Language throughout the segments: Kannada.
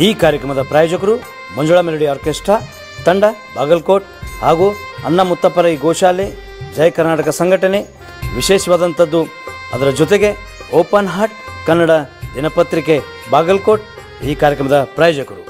ಈ ಕಾರ್ಯಕ್ರಮದ ಪ್ರಾಯೋಜಕರು ಮಂಜುಳಾ ಮೆಲೋಡಿ ಆರ್ಕೆಸ್ಟ್ರಾ ತಂಡ ಬಾಗಲಕೋಟ್ ಹಾಗೂ ಅಣ್ಣ ಮುತ್ತಪ್ಪರ ಈ ಗೋಶಾಲೆ ಜಯ ಕರ್ನಾಟಕ ಸಂಘಟನೆ. ವಿಶೇಷವಾದಂಥದ್ದು ಅದರ ಜೊತೆಗೆ ಓಪನ್ ಹಾರ್ಟ್ ಕನ್ನಡ ದಿನಪತ್ರಿಕೆ ಬಾಗಲಕೋಟ್ ಈ ಕಾರ್ಯಕ್ರಮದ ಪ್ರಾಯೋಜಕರು.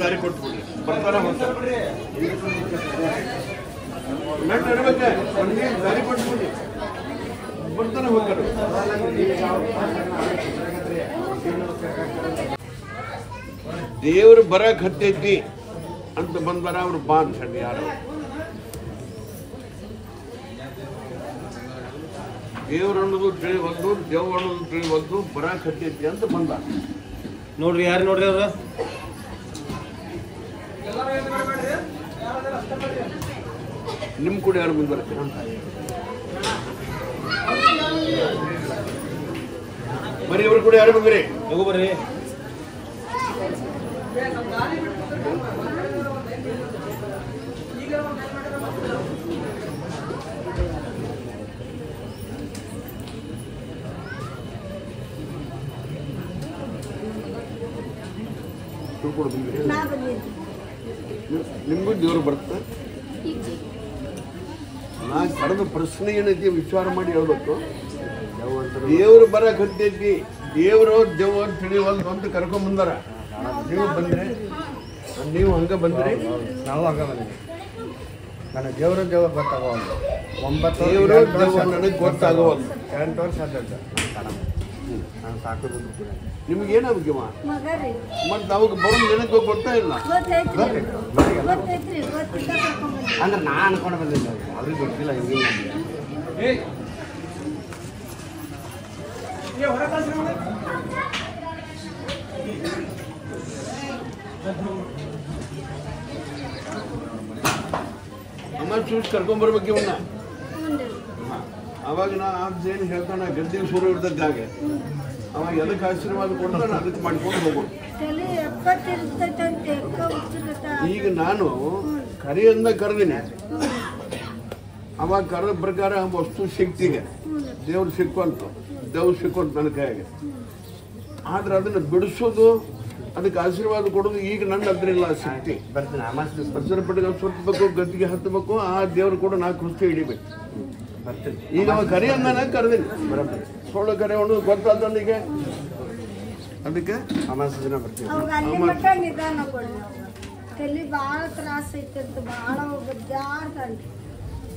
ದಾರಿ ಕೊಟ್ಬಿಡಿ ದಾರಿ ಕೊಟ್ಬಿಡಿ ಬರ್ತಾನೆ ಹೋಗ್ತಾರೆ. ದೇವ್ರು ಬರಕ್ ಹತ್ತೈತಿ ಅಂತ ಬಂದಾರ ಅವ್ರು ಬಾ ಅಂತ ಹೇಳಿ ಯಾರು ದೇವ್ರು ಅನ್ನೋದು ತಿಳಿವಲ್ದು ದೇವ್ ಅನ್ನೋದು ತಿಳಿವಲ್ದು ಬರಕ್ ಹತ್ತೈತಿ ಅಂತ ಬಂದ ನೋಡ್ರಿ. ಯಾರು ನೋಡ್ರಿ ಅವ್ರ ನಿಮ್ ಕೂಡ ಯಾರು ಮುಂದೆ ಬರ್ತೀರ? ಬರೀ ಇವ್ರ ಕೂಡ ಯಾರು ಬಂದ್ರಿ? ಹೋಗು ಬರ್ರಿ. ನಿಮ್ಗೂ ದೇವ್ರು ಬರುತ್ತೆ. ನಾ ಕರೆದ ಪ್ರಶ್ನೆ ಏನೈತಿ ವಿಚಾರ ಮಾಡಿ ಹೇಳ್ಬೇಕು. ದೇವ್ರು ಬರಕ್ ಹತ್ತೈತಿ ದೇವ್ರು ದೇವ್ ಅಂತ ತಿಳಿವಲ್ದು ಅಂತ ಕರ್ಕೊಂಡ್ ಬಂದಾರ. ನೀವು ಬಂದ್ರಿ, ನೀವು ಹಂಗ ಬಂದ್ರಿ, ನಾವು ಹಂಗ ಬಂದ್ರಿ. ನನಗೆ ದೇವ್ರ ಗೊತ್ತಾಗವಲ್ದು. 9 ದೇವ್ರು ನನಗೆ ಗೊತ್ತಾಗವಲ್ದು. 8 ವರ್ಷ ಆದ ನಾನು ಸಾಕೋದು. ನಿಮ್ಗೆ ಏನಾಗ್ಬೇಕಮ್ಮ? ಮತ್ತೆ ಅವಾಗ ಬರೋ ಜನಕ್ಕೆ ಗೊತ್ತಾ ಇಲ್ಲ ಅಂದ್ರೆ ನಾ ಅನ್ಕೊಂಡು ಬಂದಿದ್ದೆ, ಅವ್ರಿಗೆ ಗೊತ್ತಿಲ್ಲ. ಹಿಂಗೆ ಅಮ್ಮ ಚೂಸ್ ಕರ್ಕೊಂಡ್ಬರ್ಬೇಕು ಇವನ್ನ. ಅವಾಗ ನಾ ಏನು ಹೇಳ್ತಾನ ಗದ್ದೆ ಶುರು ಇರ್ತದ ಹಾಗೆ ಅವ ಎದಕ್ಕೆ ಆಶೀರ್ವಾದ ಕೊಡ್ತಾನ ಅದಕ್ಕೆ ಮಾಡ್ಕೊಂಡು ಹೋಗೋದು. ಈಗ ನಾನು ಕರೆಯಿಂದ ಕರೆದಿನಿ, ಅವಾಗ ಕರೆದ ಪ್ರಕಾರ ವಸ್ತು ಸಿಕ್ತಿಗೆ ದೇವ್ರು ಸಿಕ್ಕಂತು, ದೇವ್ರು ಸಿಕ್ಕಂತ ನನ್ನ ಕೈಯಾಗೆ. ಆದ್ರೆ ಅದನ್ನ ಬಿಡಿಸೋದು ಅದಕ್ಕೆ ಆಶೀರ್ವಾದ ಕೊಡೋದು ಈಗ ನನ್ನ ಅದ್ರಿಲ್ಲ ಶಕ್ತಿ. ಬರ್ತೀನಿ. ಅಮಾಸ್ಯ ಪರಿಸರ ಪಟ್ಟಿಗೆ ಸುತ್ತಬೇಕು, ಗದ್ದಿಗೆ ಹತ್ತಬೇಕು, ಆ ದೇವ್ರು ಕೂಡ 4 ಕುಸ್ತಿ ಹಿಡಿಬೇಕು. ಬರ್ತೀನಿ. ಈಗ ಅವ ಕರೆ ಅಂದಾನ ಕರೆದಿನಿ, ಸೋಳು ಕರೆ ಹೊಡೆದು ಗೊತ್ತಾದನಿಗೆ. ಅದಕ್ಕೆ ಅಮಾಸ್ಯ ದಿನ ಬರ್ತೀನಿ. ತಲೆ ಭಾಳ ತ್ರಾಸ ಐತಂತ ಭಾಳ ಬದ್ದಾಡ್ತಾನ್ರಿ.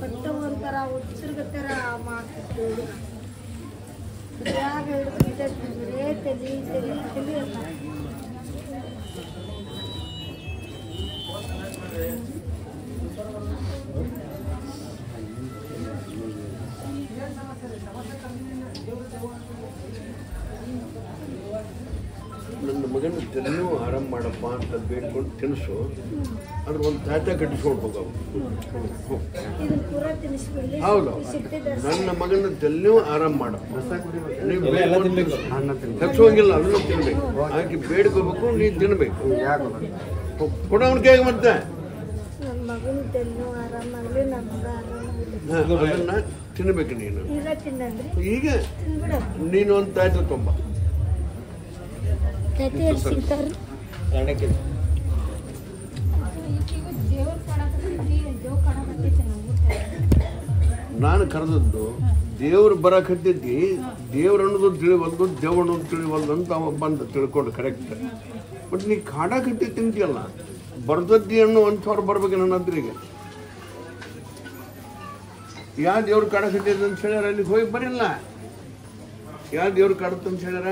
ಬಟ್ಟ ಒಂಥರ ಹುಚ್ಚರ್ಗತ್ತರ ಮಾಡ್ತಿರ್ತೀವಿ. ಹಿಡಿದು ಬರೇ ತಲೆ ತಲೆ ತಲೆ ಅಂತ. ನನ್ನ ಮಗನ ತಲೆನೂ ಆರಾಮ್ ಮಾಡಪ್ಪ ಅಂತ ಬೇಡ್ಕೊಂಡು ತಿನ್ನಿಸು. ಅದ್ರ ಒಂದು ತಾಟ ಕಟ್ಟಿಸ್ಕೊಂಡು ಹೋಗವು. ಹೌದು, ನನ್ನ ಮಗನ ತಲೆನೂ ಆರಾಮ್ ಮಾಡ. ಹೆಚ್ಚೋಂಗಿಲ್ಲ, ಅದನ್ನು ತಿನ್ಬೇಕು. ಆಕೆ ಬೇಡ್ಕೋಬೇಕು, ನೀ ತಿನ್ಬೇಕು. ಕೊಡ ಅವನ ಕೈಗೆ ಮತ್ತೆ ನನ್ನ ಮಗನ ತೆನ್ನು ಆರಾಮಾಗಲಿ ನನ್ನ ಮಗ ಆರಾಮಾಗಲಿ. ಅದನ್ನ ತಿನ್ಬೇಕು ನೀನು. ಈಗ ತಿನ್ನಂದ್ರಿ ಈಗ ತಿನ್ಬಿಡ ನೀನು ಒಂದು ತಾಯ್ತು ತುಂಬ ಕತೆ ಎಲ್ಲಿ ಸಿಗ್ತಾರ್ರಿ? ನಾನು ಕರೆದದ್ದು ದೇವ್ರು ಬರಕತ್ತೈತಿ, ದೇವ್ರ ಅನ್ನೋದು ತಿಳಿವಲ್ದು, ದೇವ್ರ ಅನ್ನೋದು ತಿಳಿವಲ್ದು ಅಂತ ಅವ ಬಂದು ತಿಳ್ಕೊಂಡು ಕರೆಕ್ಟ್. ಬಟ್ ನೀ ಕಾಡಾಕತ್ತಿ ತಿಂತೀಯಲ್ಲ, ಬರ್ದದ್ದಿ ಅನ್ನೋ ಅಂಥವ್ರು ಬರ್ಬೇಕು ನನ್ನ ಹತ್ರಿಗೆ. ಯಾವ ದೇವ್ರು ಕಾಡಕತ್ತೈತಿ ಅಂತ ಹೇಳ್ಯಾರ, ಅಲ್ಲಿಗೆ ಹೋಗಿ ಬರಿಲ್ಲ. ಯಾವ ದೇವ್ರು ಕಾಡುತ್ತೆ ಅಂತ ಹೇಳ್ಯಾರ?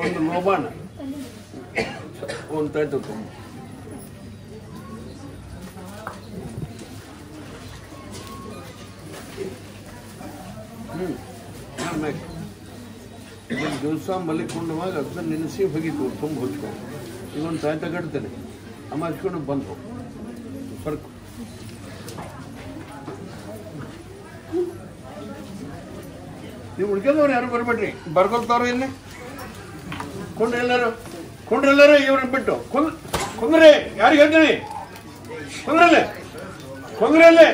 ಒಂದು ಲೋಬಾನ ಒಂದು ತಾಯ್ತು ತುಂಬ. ದಿವಸ ಮಲ್ಲಿಕೊಂಡವಾಗ ಅದನ್ನ ನೆನೆಸಿ ಹೋಗಿತ್ತು ತುಂಬ ಹೊಚ್ಕೊಂಡು. ಈಗ ಒಂದು ತಾಯ್ತ ಕಟ್ತೇನೆ, ಅಮ್ಮ ಹಚ್ಕೊಂಡು ಬಂದು ಸರ್ಕು. ನೀವು ಉಳ್ಕೆದವ್ರು ಯಾರು ಬರ್ಬೇಡ್ರಿ, ಬರ್ಕೊಳ್ತಾರೋ ಇಲ್ಲಿ ಕೊಂಡ್ರೆಲ್ಲರೂ ಇವ್ರನ್ನ ಬಿಟ್ಟು ಕೊಂದ್ರೆ ಯಾರಿಗೆ ಹೇಳ್ತೀನಿ, ಕೊಂದ್ರಲ್ಲೇ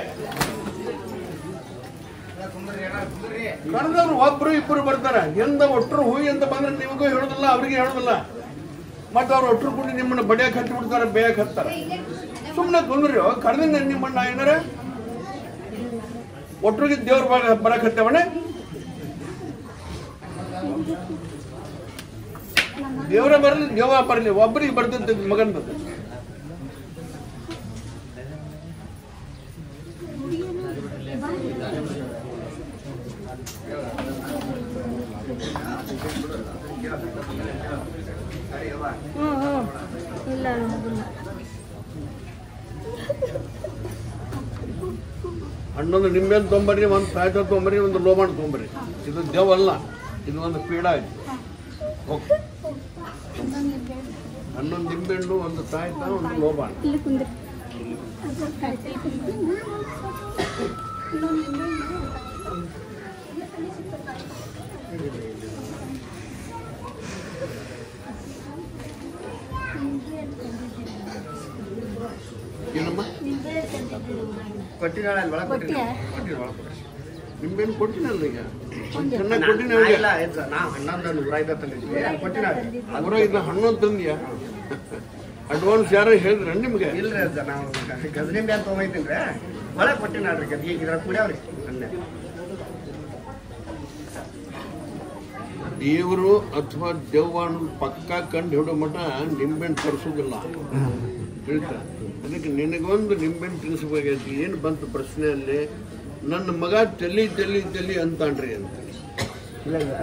ಕರೆದವ್ರು ಒಬ್ರು ಇಬ್ಬರು ಬರ್ತಾರ. ಎಂದ ಒಟ್ಟರು ಹೂಯಿ ಅಂತ ಬಂದ್ರೆ ನಿಮಗೂ ಹೇಳೋದಿಲ್ಲ, ಅವ್ರಿಗೆ ಹೇಳೋದಿಲ್ಲ. ಮತ್ತೆ ಅವ್ರು ಒಟ್ಟರು ಕೂಡ ನಿಮ್ಮನ್ನ ಬಡಿಯಕ್ಕೆ ಹಚ್ಚಿ ಬಿಡ್ತಾರೆ, ಬೇಯಕ್ಕೆ ಹತ್ತಾರೆ. ಸುಮ್ಮನೆ ಕೊಂದ್ರಿ ಕರೆದ ನಿಮ್ಮಣ್ಣ ಏನಾರ ಒಟ್ಟರಿಗೆ ದೇವ್ರ ಬರಕ್ ಹತ್ತವಣೆ. ದೇವರ ಬರಲಿ ದೇವ ಬರಲಿ, ಒಬ್ಬರಿಗೆ ಬರ್ತಂತೆ ಮಗನ್ ಬರ್ತದೆ. ಇಲ್ಲ ಹಣ್ಣೊಂದು ನಿಂಬೆಹಣ್ಣು ತೊಗೊಂಬರ್ರಿ, ಒಂದು ತಾಯ್ತ ತೊಗೊಂಬರ್ರಿ, ಒಂದು ಲೋಬಾಣ ತೊಗೊಂಬರ್ರಿ. ಇದು ದೇವಲ್ಲ, ಇದು ಒಂದು ಪೀಡ ಆಯ್ತು. ಹನ್ನೊಂದು ನಿಂಬೆಹಣ್ಣು, ಒಂದು ತಾಯ್ತ, ಒಂದು ಲೋಬಾಣ. ಏನಮ್ಮ ನಿಂಬೆಹಣ್ಣು ಕೊಟ್ಟಿನಲ್ಲ ಈಗ ಚೆನ್ನಾಗಿ ಕೊಟ್ಟಿನ. ಹಣ್ಣೊಂದು ತಂದಿಯಾ? ಅಡ್ವಾನ್ಸ್ ಯಾರು ಹೇಳಿದ್ರ ನಿಮ್ಗೆ? ಇಲ್ರಿ ಅಜ್ಜ, ನಾವು ಗಜನಿಂಬೆ ಅಂತ ತೊಗೊಂಬೈತೀನಿ ರೀ, ಒಳಗೆ ಕೊಟ್ಟಿನ ನೋಡ್ರಿ. ಗದ್ಗೆ ಇದ್ರ ಕುಡಿಯವ್ರಿ ಅಲ್ಲೇ. ದೇವರು ಅಥವಾ ದೆವ್ವ ಅನ್ನೋದು ಪಕ್ಕ ಕಂಡು ಹಿಡೋ ಮಠ ನಿಂಬೆಹಣ್ಣು ತರಿಸೋದಿಲ್ಲ, ಹೇಳ್ತಾ. ಅದಕ್ಕೆ ನಿನಗೊಂದು ನಿಂಬೆಹಣ್ಣು ತಿನ್ನಿಸ್ಬೇಕಾಯ್ತು. ಏನು ಬಂತು ಪ್ರಶ್ನೆ ಅಲ್ಲಿ? ನನ್ನ ಮಗ ತಲಿ ಅಂತಾನ್ರಿ ಅಂತ.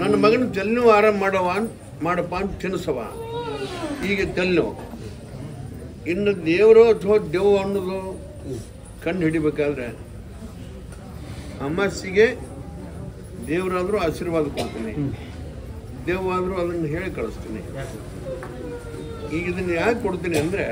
ನನ್ನ ಮಗನ ತಲೆನೂ ಆರಾಮ್ ಮಾಡಪ್ಪ ಅಂತ ತಿನ್ನಿಸವ. ಈಗ ತಲೆನೋ ಇನ್ನು ದೇವರು ಅಥವಾ ದೆವ್ವ ಅನ್ನೋದು ಕಂಡು ಹಿಡಿಬೇಕಾದ್ರೆ ಅಮಾಸಿಗೆ ದೇವರಾದರೂ ಆಶೀರ್ವಾದ ಕೊಡ್ತೀನಿ, ದೇವಾದರೂ ಅದನ್ನು ಹೇಳಿ ಕಳಿಸ್ತೀನಿ. ಈಗ ಇದನ್ನು ಯಾಕೆ ಕೊಡ್ತೀನಿ ಅಂದರೆ,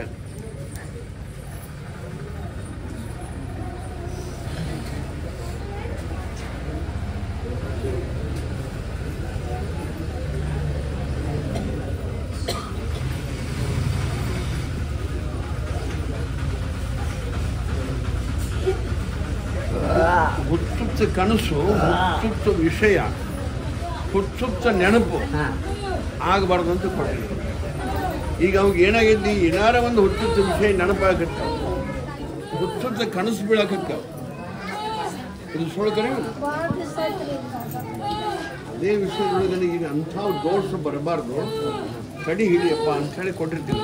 ಹುಚ್ಚುಚ್ಚ ಕನಸು, ಹುಚ್ಚುಚ್ಚ ವಿಷಯ, ಹುಚ್ಚುಚ್ಚ ನೆನಪು ಆಗಬಾರ್ದು ಅಂತ ಕೊಟ್ಟಿದ್ರು. ಈಗ ಅವಾಗ ಏನಾಗೈತಿ, ಏನಾರ ಒಂದು ಹುಚ್ಚುಚ್ಚ ವಿಷಯ ನೆನಪಾಗತ್ತ, ಹುಚ್ಚುಚ್ಚ ಕನಸು ಬೀಳಕತ್ತ. ಇದು ಸುಳ್ಕರೆ ಅದೇ ವಿಷಯದೊಳಗೆ ಈಗ ಅಂಥ ದೋಷ ಬರಬಾರ್ದು, ತಡಿ ಹಿಡಿಯಪ್ಪ ಅಂಥೇಳಿ ಕೊಟ್ಟಿರ್ತೀನಿ.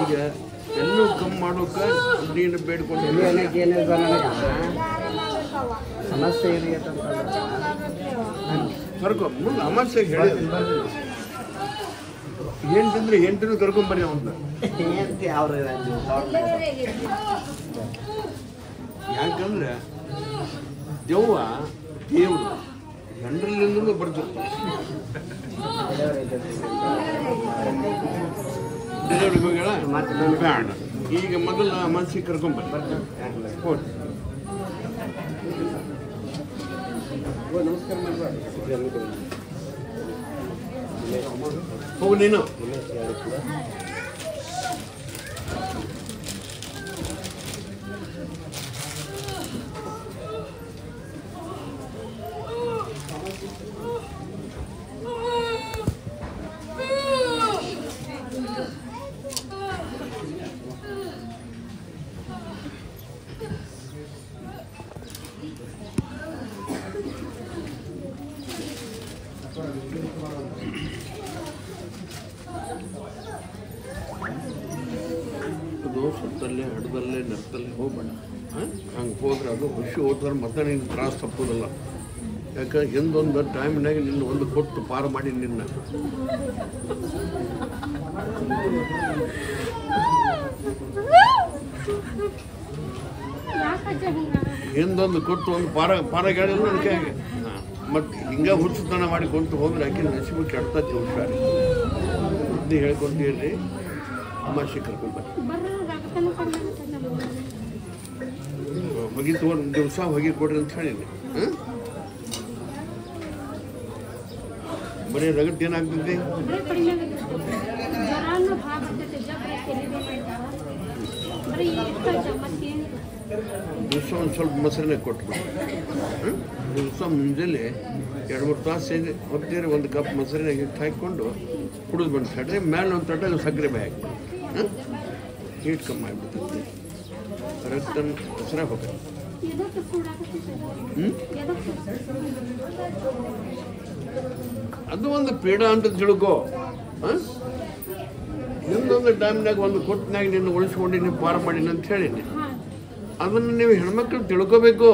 ಈಗ ಎಲ್ಲೂ ಕಮ್ಮಿ ಮಾಡೋಕೆ ನೀನು ಬೇಡ್ಕೊಂಡು ಸಮಸ್ಯೆ ಇದೆ ಸರ್ಕೊ ಮುಂದೆ ಅಮಾಸ್ಯೆಗೆ ಹೇಳಿ ಹೆಂಡ್ತಿಂದ್ರೆ ಹೆಂಡತಿನೂ ಕರ್ಕೊಂಬರ್ರಿ ಅವನ್ನ. ಯಾಕಂದ್ರೆ ದೆವ್ವ ದೇವರು ಜನರಲ್ಲಿಂದಲೂ ಬರ್ತಿರ್ತಾರೆ. ಡೆಲಿವರಿಗೆ ಹೋಗ್ಯಾಳ ಬೇಡ, ಈಗ ಮೊದಲು ಮನಸ್ಸಿಗೆ ಕರ್ಕೊಂಬರ್ರಿ. ಹೋಗು ನೀನು. ಅದು ಸುತ್ತಲ್ಲೇ ಹಡದಲ್ಲೇ ನರ್ತಲ್ಲೇ ಹೋಗ್ಬೇಡ. ಹಂಗೆ ಹೋದ್ರೆ ಅದು ಖುಷಿ ಹೋದ್ರೆ ಮತ್ತೆ ನಿನ್ನ ತ್ರಾಸ ತಪ್ಪೋದಲ್ಲ. ಯಾಕೆ ಹಿಂದೊಂದು ಟೈಮ್ನಾಗ ನಿನ್ನ ಒಂದು ಕೊಟ್ಟು ಪಾರು ಮಾಡಿ ನಿನ್ನ ಹಿಂದೊಂದು ಕೊಟ್ಟು ಒಂದು ಪಾರಗಾಡಿಲ್ಲ ನನ್ನ ಕೈಗೆ. ಮತ್ತು ಹಿಂಗೆ ಹುಚ್ಚುತನ ಮಾಡಿ ಕೊಂತು ಹೋದ್ರೆ ಆಕೆ ನಸಿಬು ಕೆಡ್ತತಿ ಹುಷಾರಿ. ಇದು ಹೇಳ್ಕೊಂತೀರಿ ಅಮಾಶಿ ಕರ್ಕೊಂಡ್ಬರ್ರಿ. ಹೊಗೆ ತೊಗೊಂಡು ದಿವಸ ಹೊಗೆ ಕೊಡ್ರಿ ಅಂತ ಹೇಳಿನಿ. ಬರೀ ರಗಟ್ ಏನಾಗ್ತೈತಿ? ದಿವಸ ಒಂದು ಸ್ವಲ್ಪ ಮೊಸರನ್ನ ಕೊಟ್ಬಿಟ್ಟು ದಿವಸ ಮುಂಜಾನೆ 2-3 ತಾಸು ಹೊತ್ತೇರಿ ಒಂದು ಕಪ್ ಮೊಸರನ್ನ ಹಿಟ್ಟು ಹಾಕಿಕೊಂಡು ಕುಡಿದು ಬಂದು ತಡ್ರಿ. ಮೇಲೆ ಒಂದು ತಟ್ಟೆ ಸಕ್ಕರೆ ಬಾಯಿ ಹಾಕಿ ಹೀಟ್ ಕಮ್ಮಿ ಆಗಿಬಿಡ್ತೈತಿ. ರಕ್ತ ಹೆಸರಾಗ ಹೋಗ್ತದೆ. ಅದು ಒಂದು ಪೀಡ ಅಂತ ತಿಳ್ಕೊ. ಇನ್ನೊಂದು ಟೈಮ್ನಾಗ ಒಂದು ಕೊಟ್ಟಿನಾಗ ನಿನ್ನ ಉಳಿಸ್ಕೊಂಡು ನೀವು ಪಾರು ಮಾಡೀನಿ ಅಂತ ಹೇಳೀನಿ. ಅದನ್ನು ನೀವು ಹೆಣ್ಮಕ್ಳು ತಿಳ್ಕೋಬೇಕು.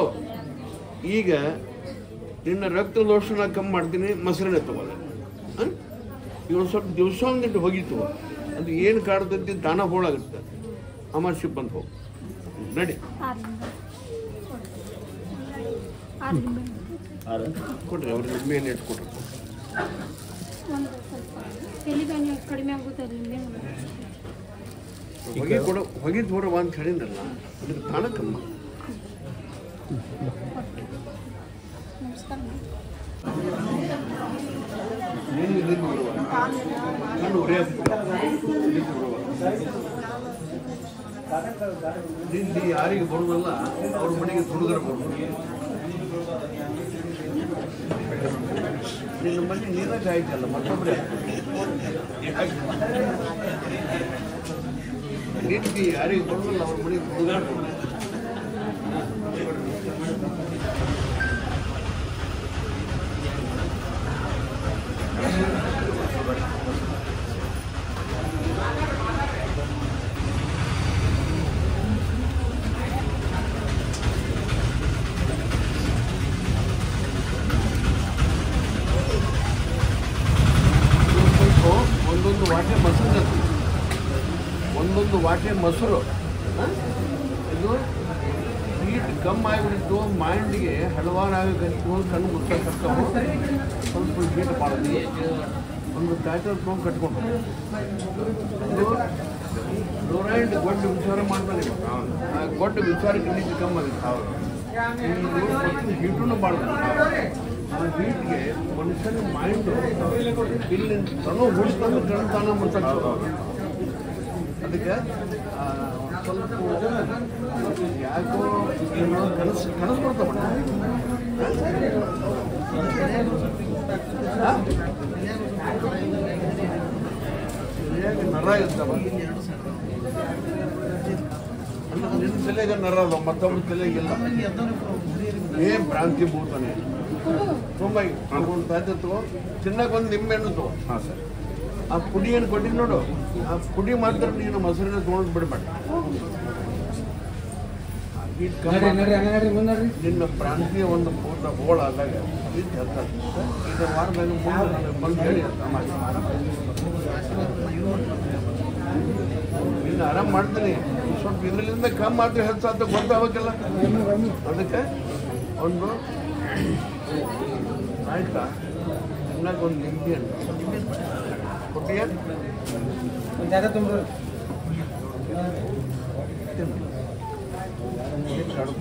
ಈಗ ನಿನ್ನ ರಕ್ತ ದೋಷನ ಕಮ್ಮಿ ಮಾಡ್ತೀನಿ, ಮೊಸರನ್ನ ತಗೋಲ್ಲ. ಇವಾಗ ಸ್ವಲ್ಪ ದಿವಸ ಒಂದಿಟ್ಟು ಹೋಗಿತ್ತು, ಅದು ಏನು ಕಾಡ್ತೈತಿ ತಾನ ಹೋಳಾಗುತ್ತೆ. ಅಮಾಶಿ ಬಂದು ಹೋಗಿ ನಡಿ ಕೊಡ್ರಿ. ಅವ್ರಿಗೆ ಮೇಲೆ ಇಟ್ಕೊಟ್ರಿ. ಹೊಗೆ ಕೊಡೋ ಹೊಗೆ ತೋರವ ಅಂತ ಹೇಳಿದ್ರಲ್ಲ, ಅದಕ್ಕೆ ತಾಣ ಕಮ್ಮ. ನಿಂದು ಯಾರಿಗೆ ಬರುವುದಲ್ಲ ಅವ್ರ ಮನೆಗೆ ಹುಡುಗರ ಬರ್ಬೋದು. ನಿನ್ನ ಮನೆ ನೀರಾಗ ಆಯ್ತಲ್ಲ ಮತ್ತೊಬ್ಬರೇ ನಿಂದು ಯಾರಿಗೆ ಬರುವುದಲ್ಲ ಅವ್ರ ಮನೆಗೆ ಹುಡುಗರ ಬರ್ಬೋದು. ಒಂದೊಂದು ವಾಟೆ ಮೊಸರು ಇದು ಹೀಟ್ ಕಮ್ಮಿ ಆಗಿಬಿಟ್ಟು ಮೈಂಡ್ಗೆ ಹಲವಾರು ಆಗಬೇಕು. ಕಣ್ಣು ಮುಚ್ಚಾಕರ್ತಾವು. ಸ್ವಲ್ಪ ಹೀಟ್ ಮಾಡೋದು. ಒಂದು ಪ್ಯಾಟರ್ ತೊಗೊಂಡು ಕಟ್ಕೊಂಡು ಇದು ಫ್ಲೋರೈಡ್ ಗೊಡ್ಡ ವಿಚಾರ ಮಾಡ್ತಾರೆ. ಆ ಗೊಡ್ಡ ವಿಚಾರಕ್ಕೆ ನೀರು ಕಮ್ಮಿ ಆಗುತ್ತೆ. ಹೀಟೂ ಮಾಡೋದು. ಆ ಹೀಟ್ಗೆ ಮನುಷ್ಯನ ಮೈಂಡು ಇಲ್ಲಿ ತನೂ ಹುಡ್ಕೊಂಡು ಕಣ್ಣು ತಾನ ಮುಚ್ಚಾಕ್ತದೆ. ಅದಕ್ಕೆ ಸ್ವಲ್ಪ ಯಾಕೋ ಏನೋ ಕನಸು ಬರ್ತಾವಣ್ಣ. ನರ ಇರ್ತಾವ. ಅಂದ್ರೆ ನಿನ್ನ ತಲೆಗೆ ನರ ಅದ, ಮತ್ತೊಬ್ಬ ತಲೆಗಿಲ್ಲ. ಏನ್ ಭ್ರಾಂತಿ ಬೋತಾನೆ ತುಂಬ ತಗೋ. ತಿನ್ನಕ್ಕೆ ಒಂದು ನಿಂಬೆಹಣ್ಣು ತಗೋ. ಹಾಂ ಸರ್. ಆ ಪುಡಿ ಏನು ಕೊಟ್ಟಿದ್ದು ನೋಡು, ಆ ಪುಡಿ ಮಾತ್ರ ನೀನು ಮೊಸರನ್ನ ತೊಗೊಂಡು ಬಿಡಬೇಡ. ನಿನ್ನ ಪ್ರಾಂತೀಯ ಒಂದು ಹೋಳ ಆದಾಗ ಇದು ವಾರದಾಗ ಬಂದು ಹೇಳಿ ಇನ್ನು ಆರಾಮ್ ಮಾಡ್ತೀನಿ. ಸ್ವಲ್ಪ ಇದರಿಂದ ಕಮ್ಮಿ ಆದ್ರೆ ಹೆಚ್ಚಾದ ಗೊತ್ತಾಗಬೇಕಲ್ಲ, ಅದಕ್ಕೆ ಒಂದು ಆಯ್ತಾ ಇನ್ನೊಂದು ನಿಂಬೆ ಹಣ್ಣು ಕೊಟ್ಟಿಯ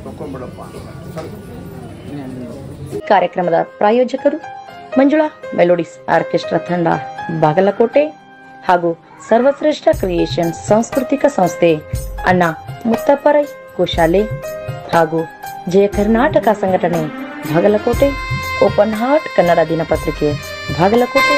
ತಕೊಂಡ್ಬಿಡಪ್ಪ. ಕಾರ್ಯಕ್ರಮದ ಪ್ರಾಯೋಜಕರು ಮಂಜುಳಾ ಮೆಲೋಡಿಸ್ ಆರ್ಕೆಸ್ಟ್ರಾ ತಂಡ ಬಾಗಲಕೋಟೆ ಹಾಗೂ ಸರ್ವಶ್ರೇಷ್ಠ ಕ್ರಿಯೇಷನ್ ಸಾಂಸ್ಕೃತಿಕ ಸಂಸ್ಥೆ ಅಣ್ಣ ಮುತ್ತಪ್ಪರೈ ಗೋಶಾಲೆ ಹಾಗೂ ಜಯ ಕರ್ನಾಟಕ ಸಂಘಟನೆ ಬಾಗಲಕೋಟೆ, ಓಪನ್ ಹಾರ್ಟ್ ಕನ್ನಡ ದಿನಪತ್ರಿಕೆ ಬಾಗಲಕೋಟೆ.